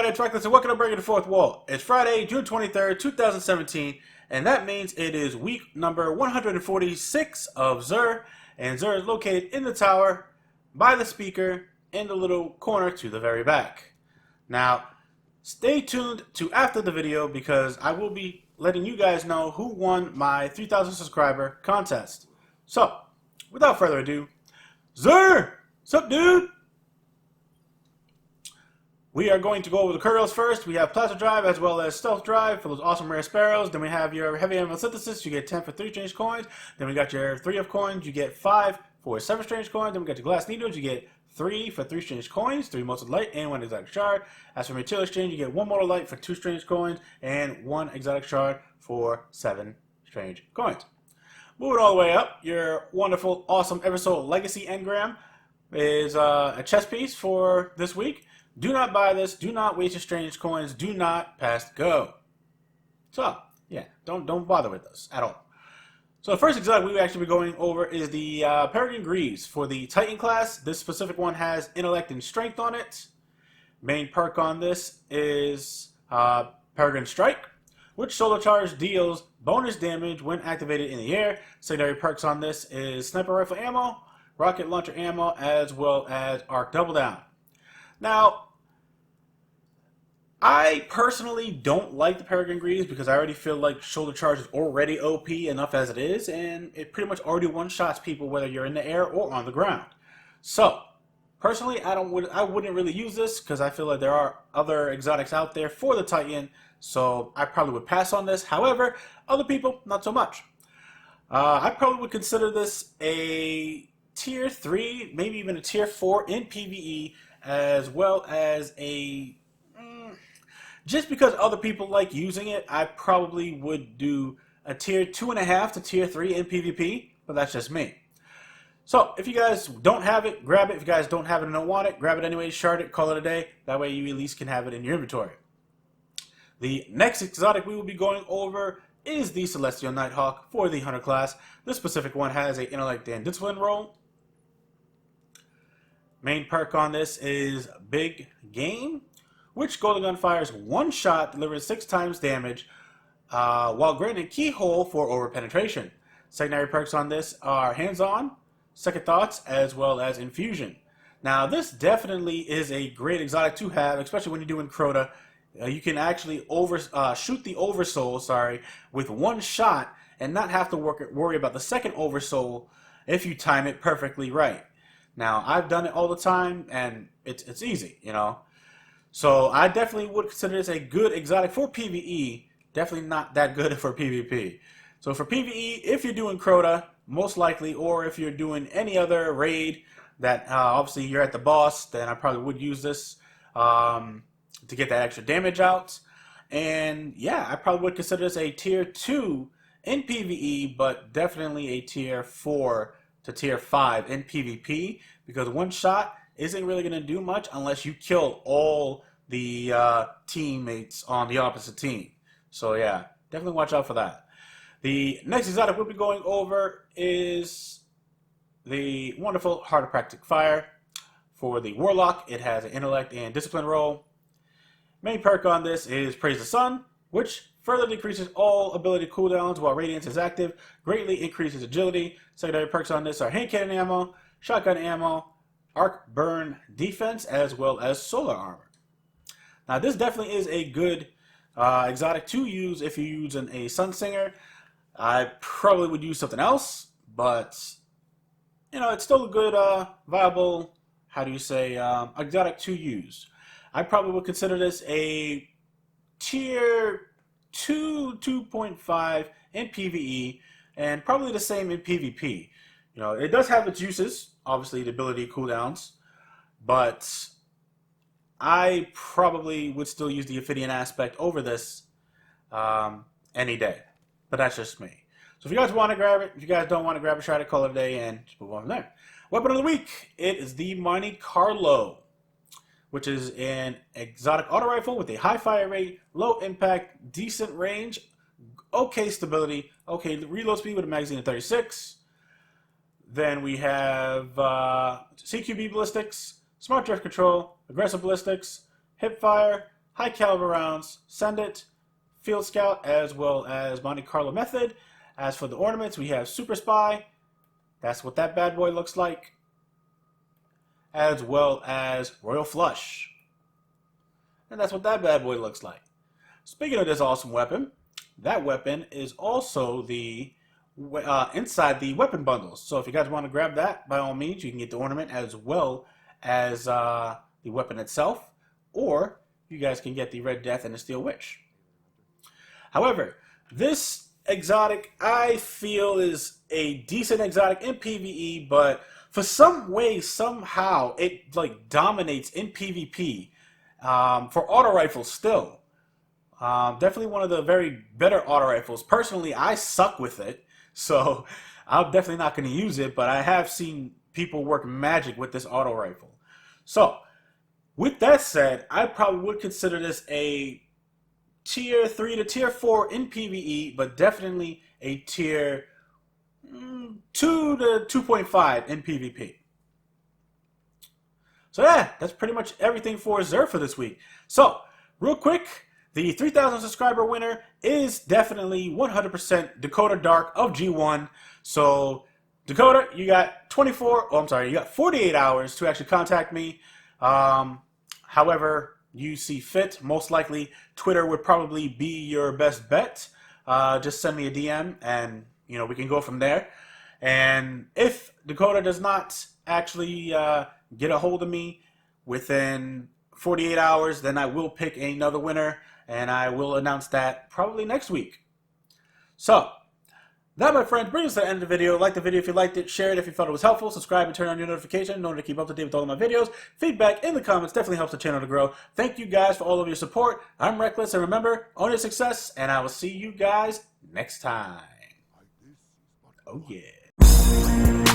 everybody, it's Reckless and welcome to Breaking the Fourth Wall. It's Friday, June 23rd, 2017, and that means it is week number 146 of Zur, and Zur is located in the tower, by the speaker, in the little corner to the very back. Now, stay tuned to after the video because I will be letting you guys know who won my 3,000 subscriber contest. So, without further ado, Zur! Sup, dude? We are going to go over the Curls first. We have Plasma Drive as well as Stealth Drive for those awesome rare sparrows. Then we have your Heavy Animal Synthesis. You get 10 for 3 strange coins. Then we got your 3 of coins. You get 5 for 7 strange coins. Then we got your Glass Needles. You get 3 for 3 strange coins, 3 Molten Light, and 1 Exotic Shard. As for Material Exchange, you get 1 Mortal Light for 2 strange coins and 1 Exotic Shard for 7 strange coins. Moving all the way up, your wonderful, awesome Eversoul Legacy Engram is a chess piece for this week. Do not buy this. Do not waste your strange coins. Do not pass go. So, yeah, don't bother with this at all. So the first exotic we will actually be going over is the Peregrine Greaves for the Titan class. This specific one has Intellect and Strength on it. Main perk on this is Peregrine Strike, which solo charge deals bonus damage when activated in the air. Secondary perks on this is Sniper Rifle Ammo, Rocket Launcher Ammo, as well as Arc Double Down. Now, I personally don't like the Peregrine Greaves because I already feel like shoulder charge is already OP enough as it is, and it pretty much already one-shots people whether you're in the air or on the ground. So, personally, I wouldn't really use this because I feel like there are other exotics out there for the Titan, so I probably would pass on this. However, other people, not so much. I probably would consider this a tier 3, maybe even a tier 4 in PvE, as well as a just because other people like using it, I probably would do a tier 2.5 to tier 3 in PvP, but that's just me. So if you guys don't have it, grab it. If you guys don't have it and don't want it, grab it anyway, shard it, call it a day. That way you at least can have it in your inventory. The next exotic we will be going over is the Celestial Nighthawk for the Hunter class. This specific one has an Intellect and Discipline roll. Main perk on this is Big Game, which Golden Gun fires 1 shot, delivers 6 times damage, while granting Keyhole for overpenetration. Secondary perks on this are Hands-On, Second Thoughts, as well as Infusion. Now, this definitely is a great exotic to have, especially when you're doing Crota. You can actually shoot the Oversoul, with 1 shot and not have to worry about the second Oversoul if you time it perfectly right. Now, I've done it all the time, and it's easy, you know. So, I definitely would consider this a good exotic for PvE. Definitely not that good for PvP. So, for PvE, if you're doing Crota, most likely, or if you're doing any other raid that, obviously, you're at the boss, then I probably would use this to get that extra damage out. And, yeah, I probably would consider this a tier 2 in PvE, but definitely a tier 4 to tier 5 in PvP, because 1 shot isn't really going to do much unless you kill all the teammates on the opposite team. So yeah, definitely watch out for that. The next exotic we'll be going over is the wonderful Heart of Practic Fire for the Warlock. It has an Intellect and Discipline roll. Main perk on this is Praise the Sun, which further decreases all ability cooldowns while Radiance is active, greatly increases agility. Secondary perks on this are Hand Cannon Ammo, Shotgun Ammo, Arc Burn Defense, as well as Solar Armor. Now, this definitely is a good exotic to use if you're using a Sunsinger. I probably would use something else, but, you know, it's still a good, viable, exotic to use. I probably would consider this a tier 2, 2.5 in PvE, and probably the same in PvP. You know, it does have its uses, obviously the ability cooldowns, but I probably would still use the Ophidian aspect over this any day. But that's just me. So if you guys want to grab it, if you guys don't want to grab it, try to call it a day and just move on from there. Weapon of the week, it is the Monte Carlo, which is an exotic auto rifle with a high fire rate, low impact, decent range, okay stability, okay reload speed with a magazine of 36. Then we have CQB ballistics, smart drift control, aggressive ballistics, hip fire, high caliber rounds, Send It, Field Scout, as well as Monte Carlo Method. As for the ornaments, we have Super Spy. That's what that bad boy looks like. As well as Royal Flush. And that's what that bad boy looks like. Speaking of this awesome weapon, that weapon is also the inside the weapon bundles. So if you guys want to grab that, by all means, you can get the ornament as well as the weapon itself, or you guys can get the Red Death and the Steel Witch. However, this exotic I feel is a decent exotic in PvE, but for some way, somehow, it like dominates in PvP for auto rifles still. Definitely one of the very better auto rifles. Personally, I suck with it, so I'm definitely not going to use it, but I have seen people work magic with this auto rifle. So, with that said, I probably would consider this a tier 3 to tier 4 in PvE, but definitely a tier 2 to 2.5 in PvP. So yeah, that's pretty much everything for Xur for this week. So, real quick, the 3,000 subscriber winner is definitely 100% Dakota Dark of G1. So, Dakota, you got you got 48 hours to actually contact me. However you see fit, most likely Twitter would probably be your best bet. Just send me a DM and, we can go from there. And if Dakota does not actually get a hold of me within 48 hours, then I will pick another winner, and I will announce that probably next week. So, that, my friends, brings us to the end of the video. Like the video if you liked it, share it if you thought it was helpful, subscribe and turn on your notification in order to keep up to date with all of my videos. Feedback in the comments definitely helps the channel to grow. Thank you guys for all of your support. I'm Reckless, and remember, own your success, and I will see you guys next time. Oh yeah.